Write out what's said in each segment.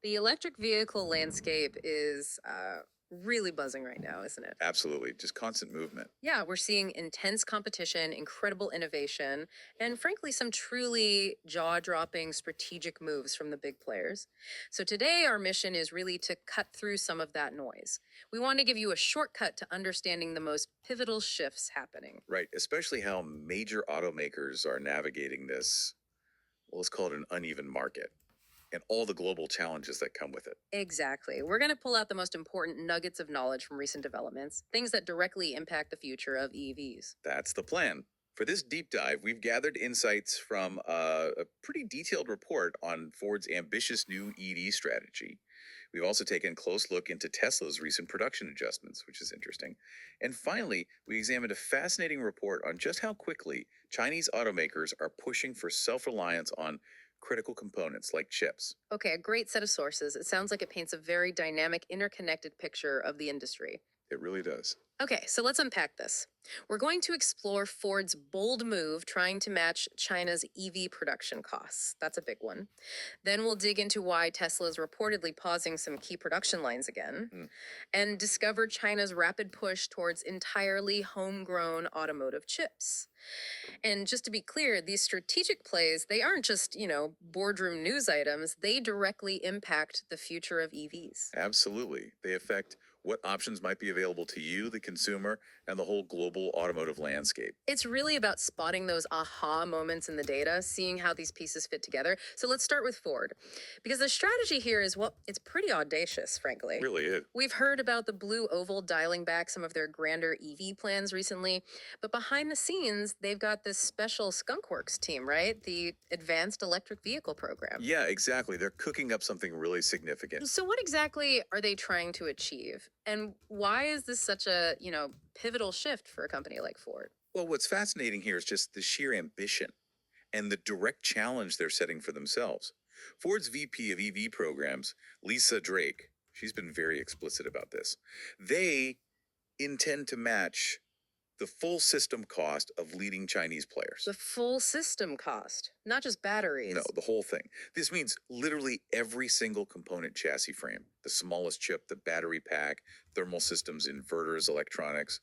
The electric vehicle landscape is really buzzing right now, isn't it? Absolutely. Just constant movement. Yeah, we're seeing intense competition, incredible innovation, and frankly, some truly jaw dropping strategic moves from the big players. So, today, our mission is really to cut through some of that noise. We want to give you a shortcut to understanding the most pivotal shifts happening. Right. Especially how major automakers are navigating this, well, let's call it an uneven market, and all the global challenges that come with it. Exactly. We're going to pull out the most important nuggets of knowledge from recent developments, things that directly impact the future of EVs. That's the plan. For this deep dive, we've gathered insights from a pretty detailed report on Ford's ambitious new EV strategy. We've also taken a close look into Tesla's recent production adjustments, which is interesting. And finally, we examined a fascinating report on just how quickly Chinese automakers are pushing for self-reliance on critical components like chips. Okay, a great set of sources. It sounds like it paints a very dynamic, interconnected picture of the industry. It really does. Okay, so let's unpack this. We're going to explore Ford's bold move trying to match China's EV production costs. That's a big one. Then we'll dig into why Tesla is reportedly pausing some key production lines again, and discover China's rapid push towards entirely homegrown automotive chips. And just to be clear, these strategic plays, they aren't just, boardroom news items. They directly impact the future of EVs. Absolutely. They affect what options might be available to you, the consumer, and the whole global automotive landscape. It's really about spotting those aha moments in the data, seeing how these pieces fit together. So let's start with Ford, because the strategy here is, well, it's pretty audacious, frankly. Really is. We've heard about the Blue Oval dialing back some of their grander EV plans recently, but behind the scenes, they've got this special skunkworks team, right? The Advanced Electric Vehicle Program. Yeah, exactly. They're cooking up something really significant. So what exactly are they trying to achieve? And why is this such a, pivotal shift for a company like Ford? Well, what's fascinating here is just the sheer ambition and the direct challenge they're setting for themselves. Ford's VP of EV programs, Lisa Drake, she's been very explicit about this. They intend to match the full system cost of leading Chinese players. The full system cost, not just batteries. No, the whole thing. This means literally every single component chassis frame, the smallest chip, the battery pack, thermal systems, inverters, electronics,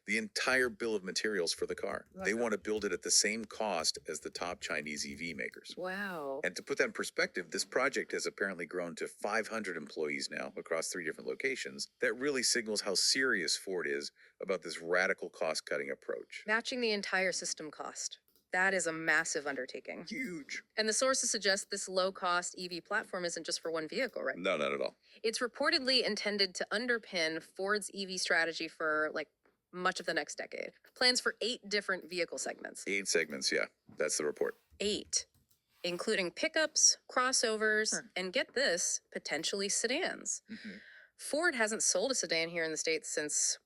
the entire bill of materials for the car. Wow. They want to build it at the same cost as the top Chinese EV makers. Wow. And to put that in perspective, this project has apparently grown to 500 employees now across 3 different locations. That really signals how serious Ford is about this radical cost-cutting approach. Matching the entire system cost. That is a massive undertaking. Huge. And the sources suggest this low-cost EV platform isn't just for one vehicle, right? No, not at all. It's reportedly intended to underpin Ford's EV strategy for, much of the next decade. Plans for 8 different vehicle segments. 8 segments, yeah. That's the report. 8, including pickups, crossovers, and get this, potentially sedans. Ford hasn't sold a sedan here in the States since,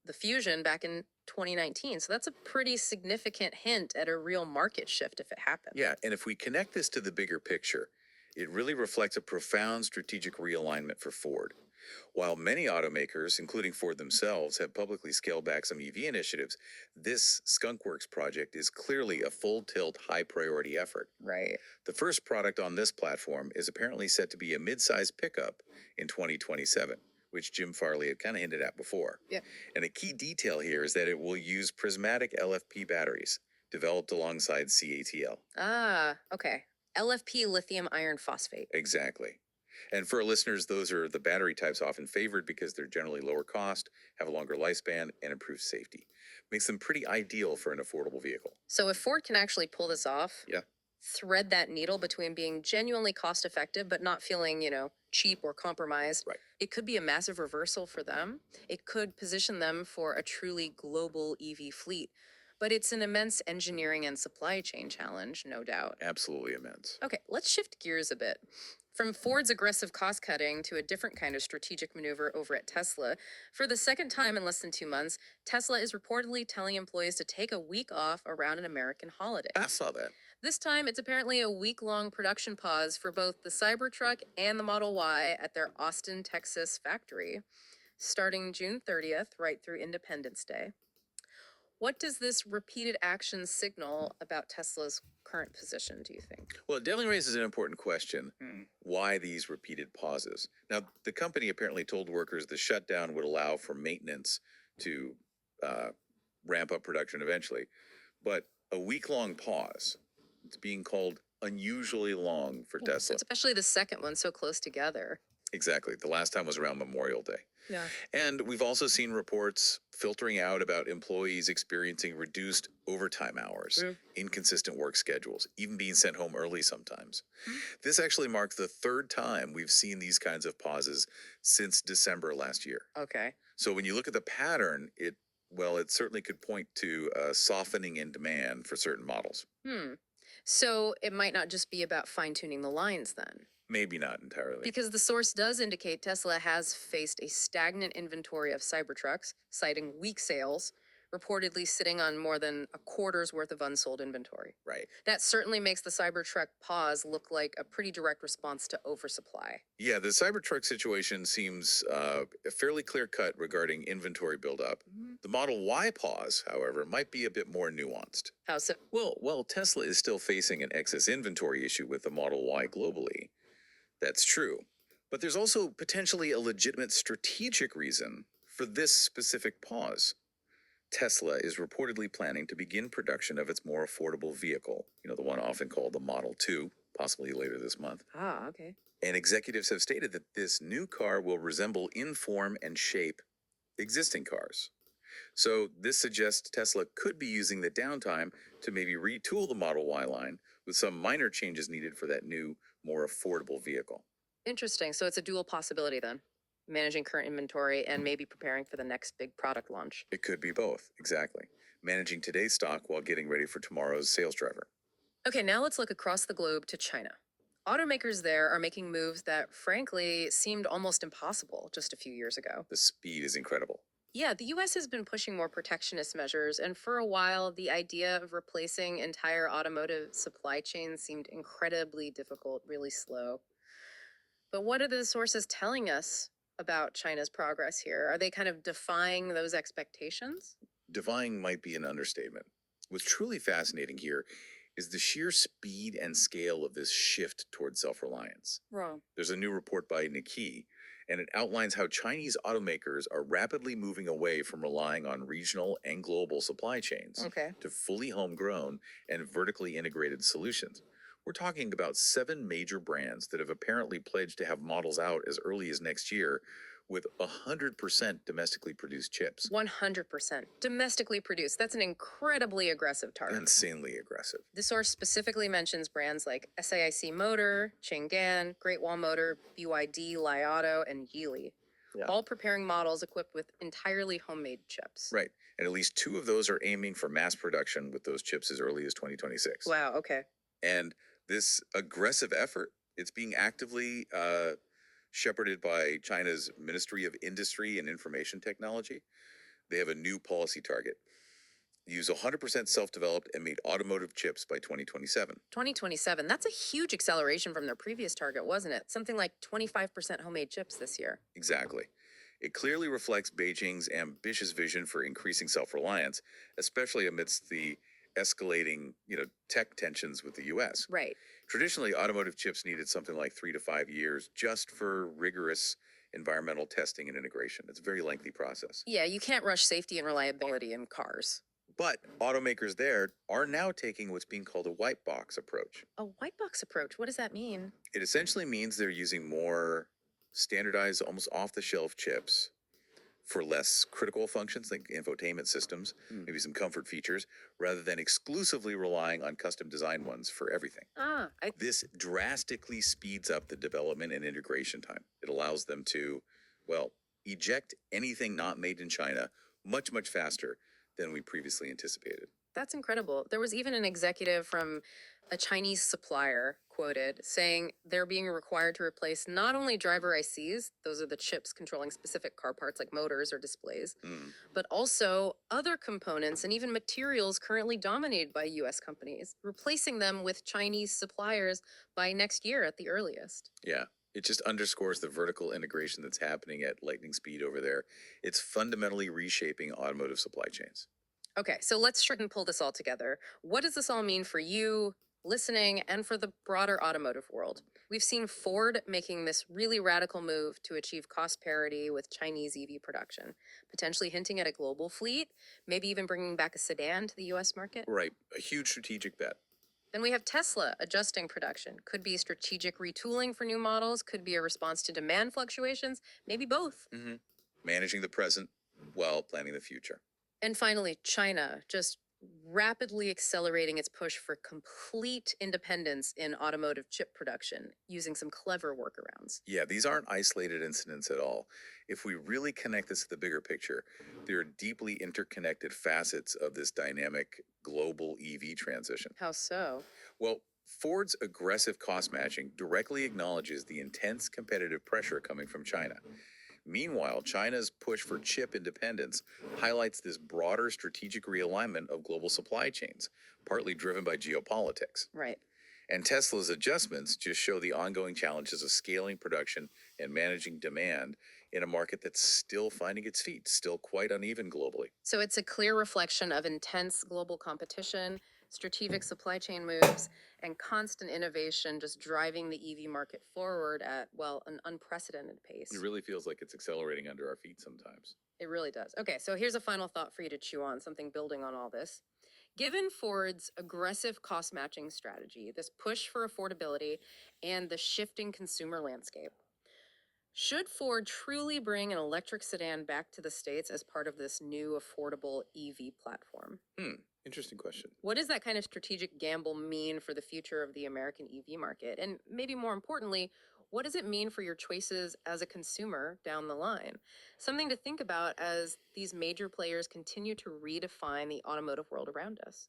the Fusion back in 2019. So that's a pretty significant hint at a real market shift if it happens. Yeah, and if we connect this to the bigger picture, it really reflects a profound strategic realignment for Ford. While many automakers, including Ford themselves, have publicly scaled back some EV initiatives, this skunkworks project is clearly a full-tilt, high-priority effort. Right. The first product on this platform is apparently set to be a mid-size pickup in 2027, which Jim Farley had kind of hinted at before. Yeah. And a key detail here is that it will use prismatic LFP batteries developed alongside CATL. Ah, okay. LFP, lithium iron phosphate. Exactly. And for our listeners, those are the battery types often favored because they're generally lower cost, have a longer lifespan, and improve safety. Makes them pretty ideal for an affordable vehicle. So if Ford can actually pull this off, Yeah. thread that needle between being genuinely cost effective but not feeling, cheap or compromised, Right. It could be a massive reversal for them. It could position them for a truly global EV fleet. But it's an immense engineering and supply chain challenge, no doubt. Absolutely immense. Okay, let's shift gears a bit. From Ford's aggressive cost cutting to a different kind of strategic maneuver over at Tesla, for the second time in less than 2 months, Tesla is reportedly telling employees to take a week off around an American holiday. I saw that. This time, it's apparently a week-long production pause for both the Cybertruck and the Model Y at their Austin, Texas factory, starting June 30th, right through Independence Day. What does this repeated action signal about Tesla's current position, do you think? Well, it definitely raises an important question. Why these repeated pauses? Now, the company apparently told workers the shutdown would allow for maintenance to uh, ramp up production eventually. But a week-long pause, it's being called unusually long for Tesla. Especially the second one so close together. Exactly. The last time was around Memorial Day. Yeah. And we've also seen reports filtering out about employees experiencing reduced overtime hours, inconsistent work schedules, even being sent home early sometimes. This actually marks the third time we've seen these kinds of pauses since December last year. Okay. So when you look at the pattern, it certainly could point to a softening in demand for certain models. So it might not just be about fine-tuning the lines then. Maybe not entirely. Because the source does indicate Tesla has faced a stagnant inventory of Cybertrucks, citing weak sales, reportedly sitting on more than a quarter's worth of unsold inventory. Right. That certainly makes the Cybertruck pause look like a pretty direct response to oversupply. Yeah, the Cybertruck situation seems fairly clear-cut regarding inventory buildup. The Model Y pause, however, might be a bit more nuanced. How so? Well, Tesla is still facing an excess inventory issue with the Model Y globally. That's true. But there's also potentially a legitimate strategic reason for this specific pause. Tesla is reportedly planning to begin production of its more affordable vehicle, the one often called the Model 2, possibly later this month. Ah, okay. And executives have stated that this new car will resemble in form and shape existing cars. So this suggests Tesla could be using the downtime to maybe retool the Model Y line with some minor changes needed for that new, more affordable vehicle. Interesting. So it's a dual possibility then. Managing current inventory and maybe preparing for the next big product launch. It could be both, exactly. Managing today's stock while getting ready for tomorrow's sales driver. Okay, now let's look across the globe to China. Automakers there are making moves that, frankly, seemed almost impossible just a few years ago. The speed is incredible. Yeah, the US has been pushing more protectionist measures, and for a while, the idea of replacing entire automotive supply chains seemed incredibly difficult, really slow. But what are the sources telling us about China's progress here? Are they kind of defying those expectations? Defying might be an understatement. What's truly fascinating here is the sheer speed and scale of this shift towards self-reliance. Wrong. There's a new report by Nikkei, and it outlines how Chinese automakers are rapidly moving away from relying on regional and global supply chains to fully homegrown and vertically integrated solutions. We're talking about 7 major brands that have apparently pledged to have models out as early as next year with 100% domestically produced chips. 100% domestically produced. That's an incredibly aggressive target. Insanely aggressive. The source specifically mentions brands like SAIC Motor, Chang'an, Great Wall Motor, BYD, Li Auto, and Geely. Yeah. All preparing models equipped with entirely homemade chips. Right. And at least 2 of those are aiming for mass production with those chips as early as 2026. Wow, okay. And this aggressive effort, it's being actively shepherded by China's Ministry of Industry and Information Technology. They have a new policy target. Use 100% self-developed and made automotive chips by 2027. 2027, that's a huge acceleration from their previous target, wasn't it? Something like 25% homemade chips this year. Exactly. It clearly reflects Beijing's ambitious vision for increasing self-reliance, especially amidst the escalating, tech tensions with the U.S. Right. Traditionally, automotive chips needed something like 3 to 5 years just for rigorous environmental testing and integration. It's a very lengthy process. Yeah, you can't rush safety and reliability in cars. But automakers there are now taking what's being called a white box approach. A white box approach? What does that mean? It essentially means they're using more standardized, almost off-the-shelf chips for less critical functions like infotainment systems, maybe some comfort features, rather than exclusively relying on custom design ones for everything. This drastically speeds up the development and integration time. It allows them to, eject anything not made in China much, much faster than we previously anticipated. That's incredible. There was even an executive from a Chinese supplier quoted saying they're being required to replace not only driver ICs, those are the chips controlling specific car parts like motors or displays, but also other components and even materials currently dominated by US companies, replacing them with Chinese suppliers by next year at the earliest. Yeah. It just underscores the vertical integration that's happening at lightning speed over there. It's fundamentally reshaping automotive supply chains. Okay, so let's try and pull this all together. What does this all mean for you listening and for the broader automotive world? We've seen Ford making this really radical move to achieve cost parity with Chinese EV production, potentially hinting at a global fleet, maybe even bringing back a sedan to the US market. Right. A huge strategic bet. Then we have Tesla adjusting production. Could be strategic retooling for new models, could be a response to demand fluctuations, maybe both. Hmm. Managing the present while planning the future. And finally, China just rapidly accelerating its push for complete independence in automotive chip production using some clever workarounds. Yeah, these aren't isolated incidents at all. If we really connect this to the bigger picture, there are deeply interconnected facets of this dynamic global EV transition. How so? Well, Ford's aggressive cost matching directly acknowledges the intense competitive pressure coming from China. Meanwhile, China's push for chip independence highlights this broader strategic realignment of global supply chains, partly driven by geopolitics. Right. And Tesla's adjustments just show the ongoing challenges of scaling production and managing demand in a market that's still finding its feet, still quite uneven globally. So it's a clear reflection of intense global competition, strategic supply chain moves, and constant innovation just driving the EV market forward at, well, an unprecedented pace. It really feels like it's accelerating under our feet sometimes. It really does. Okay, so here's a final thought for you to chew on, something building on all this. Given Ford's aggressive cost matching strategy, this push for affordability, and the shifting consumer landscape, should Ford truly bring an electric sedan back to the States as part of this new affordable EV platform? Interesting question. What does that kind of strategic gamble mean for the future of the American EV market? And maybe more importantly, what does it mean for your choices as a consumer down the line? Something to think about as these major players continue to redefine the automotive world around us.